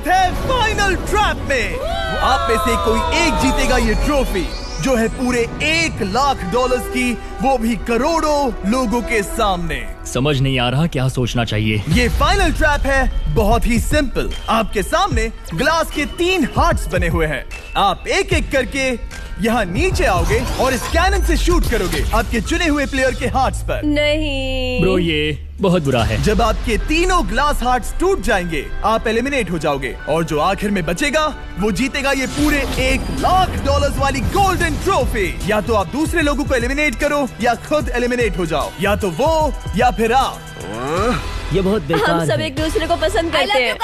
स्वागत है final trap में। आप में से कोई एक जीतेगा ये ट्रॉफी जो है पूरे $1,00,000 की, वो भी करोड़ों लोगों के सामने। समझ नहीं आ रहा क्या सोचना चाहिए। ये फाइनल ट्रैप है बहुत ही सिंपल। आपके सामने ग्लास के 3 हार्ट्स बने हुए हैं। आप एक एक करके यहाँ नीचे आओगे और इस कैनन से शूट करोगे आपके चुने हुए प्लेयर के हार्ट्स पर। नहीं ब्रो ये बहुत बुरा है। जब आपके तीनों ग्लास हार्ट्स टूट जाएंगे आप एलिमिनेट हो जाओगे और जो आखिर में बचेगा वो जीतेगा ये पूरे $1,00,000 वाली गोल्डन ट्रॉफी। या तो आप दूसरे लोगों को एलिमिनेट करो या खुद एलिमिनेट हो जाओ, या तो वो या फिर आप। ये बहुत बेकार हम सब है। एक दूसरे को पसंद करते हैं।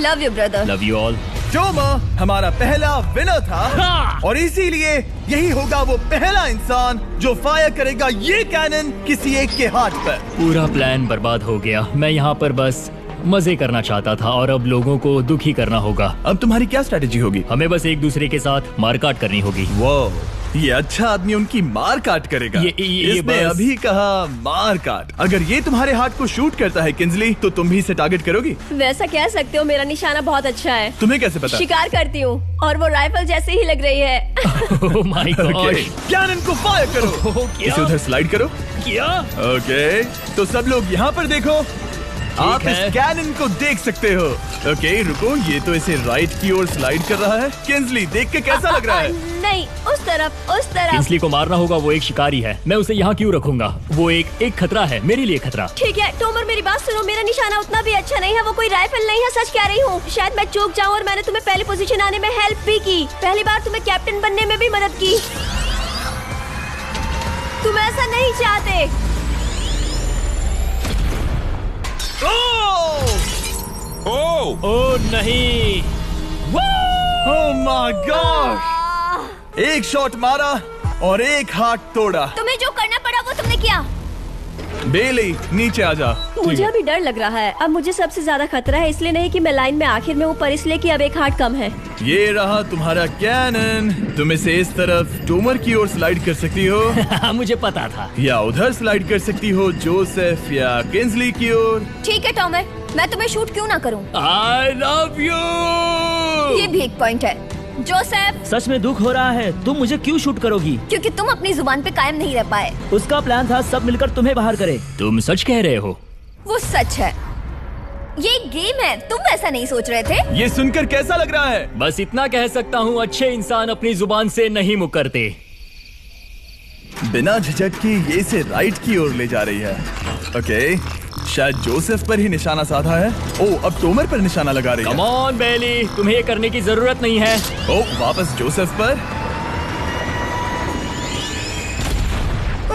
Love you brother. Love you all. Tomar हमारा पहला विनर था हाँ! और इसीलिए यही होगा वो पहला इंसान जो फायर करेगा ये कैनन किसी एक के हाथ पर। पूरा प्लान बर्बाद हो गया। मैं यहाँ पर बस मजे करना चाहता था और अब लोगों को दुखी करना होगा। अब तुम्हारी क्या स्ट्रेटेजी होगी? हमें बस एक दूसरे के साथ मारकाट करनी होगी। वो ये अच्छा आदमी उनकी मार काट करेगा। ये इसने बस- अभी कहा मार काट। अगर ये तुम्हारे हार्ट को शूट करता है किंजली तो तुम भी इसे टारगेट करोगी। वैसा कह सकते हो, मेरा निशाना बहुत अच्छा है। तुम्हें कैसे पता? शिकार करती हूँ और वो राइफल जैसे ही लग रही है। ओह माय गॉड। कैनन को फायर करो। क्या? इसे उधर स्लाइड करो। क्या? ओके तो सब लोग यहाँ पर देखो। आप है। इस कैनन को देख सकते हो। ओके रुको, ये तो इसे राइट की ओर स्लाइड कर रहा है। किंजली देख के कैसा लग रहा है? नहीं, उस तरफ, उस तरफ। किंसली को मारना होगा, वो एक शिकारी है। मैं उसे यहाँ क्यों रखूंगा? वो एक खतरा है, मेरे लिए खतरा। ठीक है टोमर, मेरी बात सुनो। मेरा निशाना उतना भी अच्छा नहीं है, वो कोई राइफल नहीं है, सच कह रही हूँ। शायद मैं चूक जाऊँ और मैंने तुम्हें पहली पोजीशन आने में हेल्प भी की। पहली बार तुम्हें कैप्टन बनने में भी मदद की। तुम ऐसा नहीं चाहते। ओह नहीं। ओह माय गॉड! एक शॉट मारा और एक हाथ तोड़ा। तुम्हें जो करना पड़ा वो तुमने किया। बेली नीचे आ जा। मुझे अभी डर लग रहा है। अब मुझे सबसे ज्यादा खतरा है, इसलिए नहीं कि मैं लाइन में आखिर में हूँ, पर इसलिए कि अब एक हार्ट कम है। ये रहा तुम्हारा कैनन। तुम इसे इस तरफ टोमर की ओर स्लाइड कर सकती हो मुझे पता था। या उधर स्लाइड कर सकती हो जोसेफ या किंजली की ओर। ठीक है टॉमर, मैं तुम्हें शूट क्यों ना करूं? I love you. ये भी एक पॉइंट है। जोसेफ, सच में दुख हो रहा है। तुम मुझे क्यों शूट करोगी? क्योंकि तुम अपनी जुबान पे कायम नहीं रह पाए। उसका प्लान था सब मिलकर तुम्हें बाहर करे। तुम सच कह रहे हो? वो सच है। ये एक गेम है, तुम ऐसा नहीं सोच रहे थे। ये सुनकर कैसा लग रहा है? बस इतना कह सकता हूँ, अच्छे इंसान अपनी जुबान से नहीं मुकरते। बिना झिझक के ये इसे राइट की ओर ले जा रही है। ओके शायद जोसेफ पर ही निशाना साधा है। ओह अब टोमर पर निशाना लगा रही है। कम ऑन बेली, तुम्हें ये करने की जरूरत नहीं है। ओह वापस जोसेफ पर।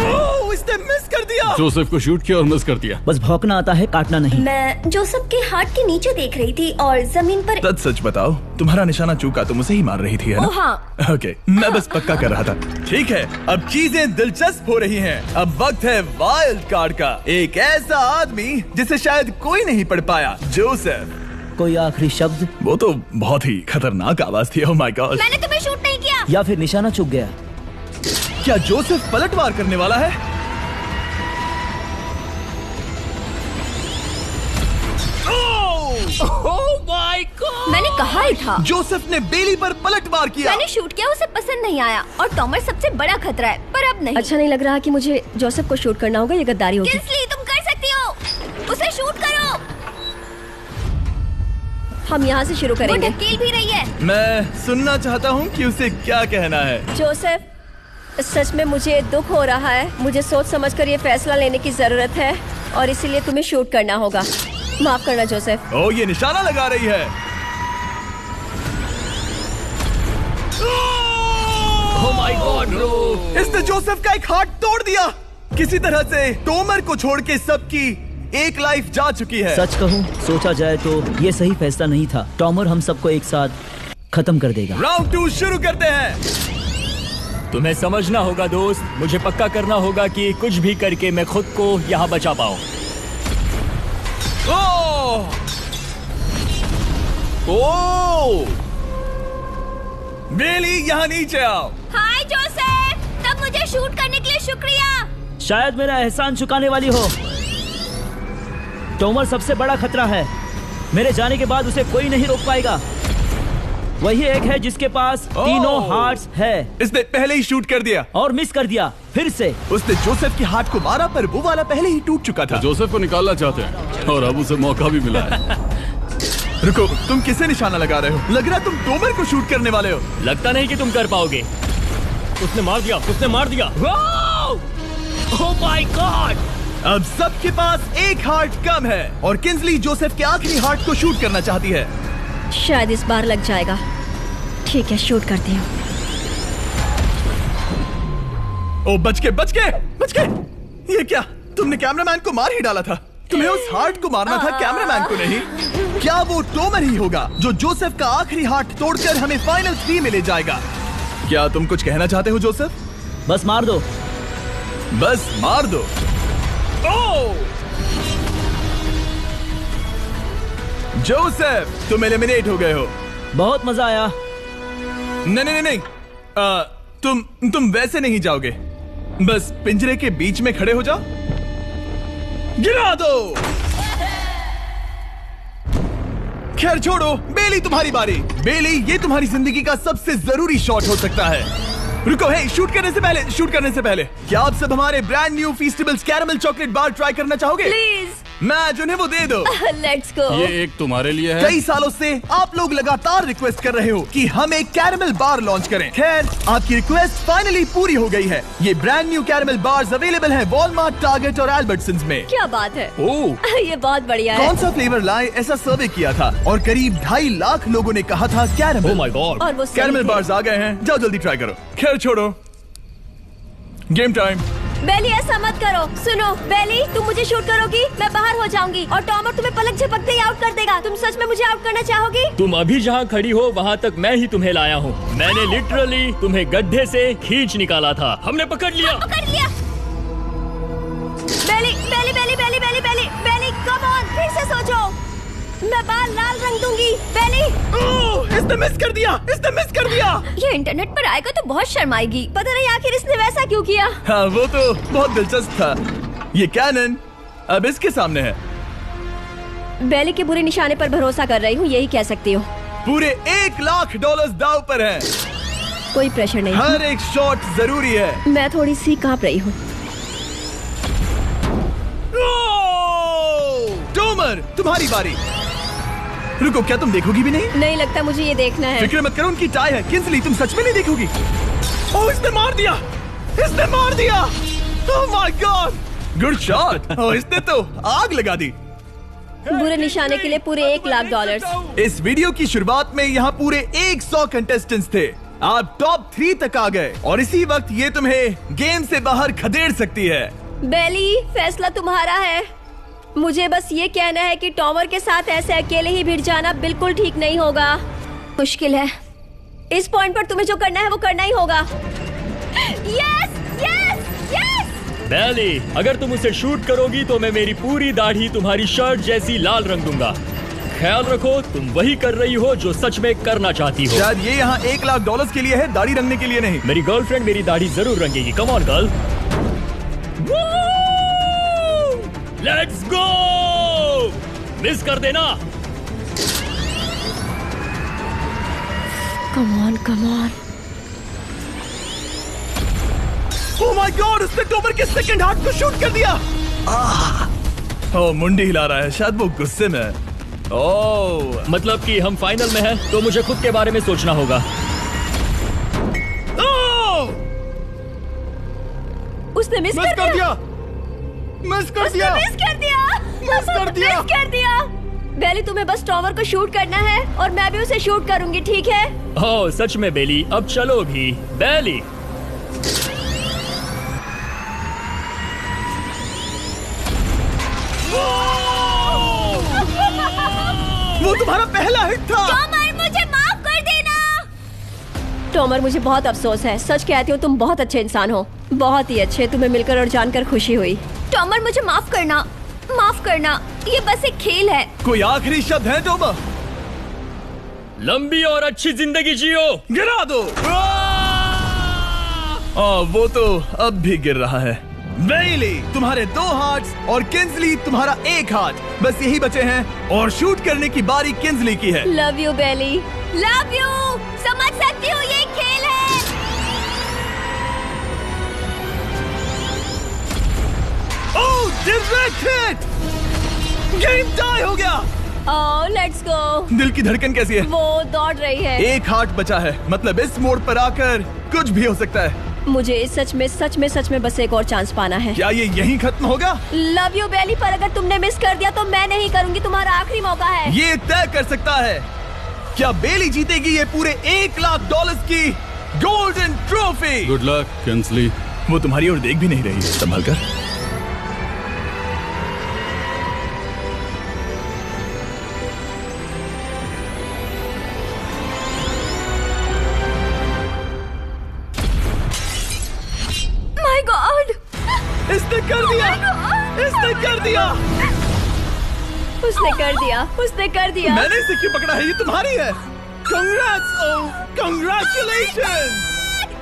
ओह इसने मिस कर दिया। जोसेफ को शूट किया और मिस कर दिया। बस भौंकना आता है, काटना नहीं। मैं जोसेफ के हार्ट के नीचे देख रही थी और जमीन पर। तद सच बताओ, तुम्हारा निशाना चूका, तुम उसे ही मार रही थी है ना? ओह हाँ। ओके मैं बस पक्का कर रहा था। ठीक है अब चीजें दिलचस्प हो रही हैं। अब वक्त है वाइल्ड कार्ड का। एक ऐसा आदमी जिसे शायद कोई नहीं पढ़ पाया, जोसेफ। कोई आखिरी शब्द? वो तो बहुत ही खतरनाक आवाज थी। ओह माय गॉड! मैंने तुम्हें शूट नहीं किया। या फिर निशाना चूक गया? क्या जोसेफ पलटवार करने वाला है? ओह माय गॉड! मैंने कहा ही था। जोसेफ ने बेली पर पलटवार किया। मैंने शूट किया, उसे पसंद नहीं आया और टॉमर सबसे बड़ा खतरा है, पर अब नहीं। अच्छा नहीं लग रहा कि मुझे जोसेफ को शूट करना होगा, ये गद्दारी होगी। किंसली तुम कर सकती हो, उसे शूट करो। हम यहाँ से शुरू करेंगे। वो ढकेल भी रही है। मैं सुनना चाहता हूँ कि उसे क्या कहना है। जोसेफ, सच में मुझे दुख हो रहा है। मुझे सोच समझकर ये फैसला लेने की जरूरत है और इसीलिए तुम्हें शूट करना होगा। माफ करना जोसेफ। ओह ये निशाना लगा रही है। ओह माय गॉड ब्रो! इसने जोसेफ का एक हाथ तोड़ दिया। किसी तरह से टोमर को छोड़ के सबकी एक लाइफ जा चुकी है। सच कहूँ, सोचा जाए तो ये सही फैसला नहीं था। टॉमर हम सबको एक साथ खत्म कर देगा। राउंड 2 शुरू करते हैं। तुम्हें समझना होगा दोस्त, मुझे पक्का करना होगा कि कुछ भी करके मैं खुद को यहाँ बचा पाऊँ। ओह! ओह! बेली यहाँ नीचे आओ। हाय जोसेफ, तब मुझे शूट करने के लिए शुक्रिया। शायद मेरा एहसान चुकाने वाली हो। टोमर सबसे बड़ा खतरा है। मेरे जाने के बाद उसे कोई नहीं रोक पाएगा। वही एक है जिसके पास तीनों हार्ट्स है। इसने पहले ही शूट कर दिया और मिस कर दिया फिर से। उसने जोसेफ के हार्ट को मारा, पर वो वाला पहले ही टूट चुका था। जोसेफ को निकालना चाहते हैं और अब उसे मौका भी मिला है। रुको, तुम किसे निशाना लगा रहे हो? लग रहा तुम टोमर को शूट करने वाले हो। लगता नहीं कि तुम कर पाओगे। उसने मार दिया, उसने मार दिया। Oh my God! अब सबके पास एक हार्ट कम है और किंजली जोसेफ के आखिरी हार्ट को शूट करना चाहती है। शायद इस बार लग जाएगा। ठीक है, शूट करती हूँ। ओ बच के। ये क्या? तुमने कैमरामैन को मार ही डाला था। तुम्हें उस हार्ट को मारना था, कैमरामैन को नहीं। क्या वो टोमर ही होगा जो जोसेफ का आखिरी हार्ट तोड़कर हमें फाइनल 3 में ले जाएगा? क्या तुम कुछ कहना चाहते हो जोसेफ? बस मार दो। बस मार दो। ओह! जोसेफ, तुम एलिमिनेट हो गए हो। बहुत मजा आया। नहीं। तुम वैसे नहीं जाओगे। बस पिंजरे के बीच में खड़े हो जाओ। गिरा दो। खैर छोड़ो, बेली तुम्हारी बारी। बेली, ये तुम्हारी जिंदगी का सबसे जरूरी शॉट हो सकता है। रुको, हे, शूट करने से पहले क्या आप सब हमारे brand new Feastables caramel chocolate bar try करना चाहोगे? प्लीज। मैं उन्हें वो दे दो। Let's go. ये एक तुम्हारे लिए है। कई सालों से आप लोग लगातार रिक्वेस्ट कर रहे हो कि हम एक कैरेमल बार लॉन्च करें। खैर, आपकी रिक्वेस्ट फाइनली पूरी हो गई है। ये brand new caramel bars available है वॉलमार्ट, टारगेट और एल्बर्टसन्स में। क्या बात है। ओह, ये बहुत बढ़िया है। कौन सा फ्लेवर लाए, ऐसा सर्वे किया था और करीब 2.5 लाख लोगों ने कहा था कैरेमल। Oh my God! और वो सही कैरेमल थे। बार्स आ गए हैं, जाओ जल्दी ट्राई करो। खैर छोड़ो, गेम टाइम। बेली, ऐसा मत करो। सुनो बेली, तुम मुझे शूट करोगी, मैं बाहर हो जाऊंगी और टॉमर तुम्हें पलक झपकते ही आउट कर देगा। तुम सच में मुझे आउट करना चाहोगी? तुम अभी जहाँ खड़ी हो वहाँ तक मैं ही तुम्हें लाया हूँ। मैंने लिटरली तुम्हें गड्ढे से खींच निकाला था। हमने पकड़ लिया। पकड़ लिया। बेली, कम ऑन, फिर से सोचो। मैं बाल लाल रंग दूंगी। बेली, इसने मिस कर दिया। ये इंटरनेट पर आएगा तो बहुत शर्माएगी। पता नहीं आखिर इसने वैसा क्यों किया। हाँ, वो तो बहुत दिलचस्प था। ये कैनन अब इसके सामने है। बेली के बुरे निशाने पर भरोसा कर रही हूँ, यही कह सकती हूँ। पूरे $1 लाख दाव पर है। कोई प्रेशर नहीं। हर एक शॉट जरूरी है। मैं थोड़ी सी कांप रही हूँ। टोमर, तुम्हारी बारी। रुको, क्या तुम देखोगी भी नहीं? नहीं लगता मुझे ये देखना है। फिक्र मत करो, उनकी टाई है। किंजली, तुम सच में नहीं देखोगी? ओह, इसने मार दिया। Oh my god, good shot. Oh, इसने तो आग लगा दी। बुरे निशाने के लिए पूरे $1 लाख। इस वीडियो की शुरुआत में यहाँ पूरे 100 कंटेस्टेंट्स थे। आप टॉप 3 तक आ गए और इसी वक्त ये तुम्हें गेम से बाहर खदेड़ सकती है। बेली, फैसला तुम्हारा है। मुझे बस ये कहना है कि टॉमर के साथ ऐसे अकेले ही भिड़ जाना बिल्कुल ठीक नहीं होगा। मुश्किल है। इस पॉइंट पर तुम्हें जो करना है वो करना ही होगा। Yes, yes, yes. बेली, अगर तुम उसे शूट करोगी तो मैं मेरी पूरी दाढ़ी तुम्हारी शर्ट जैसी लाल रंग दूंगा। ख्याल रखो, तुम वही कर रही हो जो सच में करना चाहती हो। शायद ये यहाँ $1 लाख के लिए है, दाढ़ी रंगने के लिए नहीं। मेरी गर्लफ्रेंड मेरी दाढ़ी जरूर रंगेगी। Come on girl, let's go. Miss कर देना। Come on, come on. Oh my god, उसने टोमर के सेकंड हार्ट को शूट कर दिया। ओह, मुंडी हिला रहा है, शायद वो गुस्से में है। ओह, मतलब कि हम फाइनल में हैं, तो मुझे खुद के बारे में सोचना होगा। उसने मिस कर दिया। मिस कर दिया। बेली, तुम्हें बस टॉमर को शूट करना है और मैं भी उसे शूट करूंगी, ठीक है? ओह सच में बेली, अब चलो भी। बेली, वो तुम्हारा पहला हिट था। टॉमर, मुझे माफ कर देना। टॉमर, मुझे बहुत अफसोस है। सच कहती हूँ, तुम बहुत अच्छे इंसान हो, बहुत ही अच्छे। तुम्हें मिलकर और जानकर खुशी हुई। टॉमर, मुझे माफ करना। ये बस एक खेल है। कोई आखिरी शब्द है टोमर? लंबी और अच्छी जिंदगी जियो। गिरा दो। वो तो अब भी गिर रहा है। बेली तुम्हारे 2 हार्ट्स और किंजली तुम्हारा 1 हार्ट, बस यही बचे हैं और शूट करने की बारी किंजली की है। Love you Bailey, love you. समझ सकती हूँ ये खेल है। Oh direct hit, game tie हो गया। Oh let's go. दिल की धड़कन कैसी है? वो दौड़ रही है। 1 हार्ट बचा है, मतलब इस मोड़ पर आकर कुछ भी हो सकता है। मुझे सच में बस एक और चांस पाना है। क्या ये यहीं खत्म होगा? लव यू बेली, पर अगर तुमने मिस कर दिया तो मैं नहीं करूंगी। तुम्हारा आखिरी मौका है। ये तय कर सकता है क्या बेली जीतेगी ये पूरे $1 लाख की golden trophy. Good luck Kingsley. वो तुम्हारी ओर देख भी नहीं रही है, संभल कर। माय गॉड, इसने कर दिया, इसने कर दिया। उसने कर दिया, उसने कर दिया। मैंने इसे क्यों पकड़ा है? ये तुम्हारी है। कंग्रेट्स, ओह कंग्रेचुलेशंस।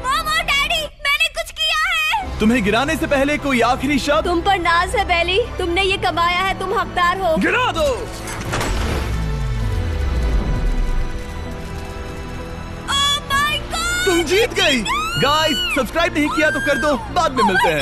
मॉम और डैडी, मैंने कुछ किया है। तुम्हें गिराने से पहले कोई आखिरी शब्द? तुम पर नाज है बेली, तुमने ये कमाया है, तुम हकदार हो। गिरा दो। ओह माय गॉड, तुम जीत गई। गाइस सब्सक्राइब नहीं किया तो कर दो, बाद में मिलते हैं।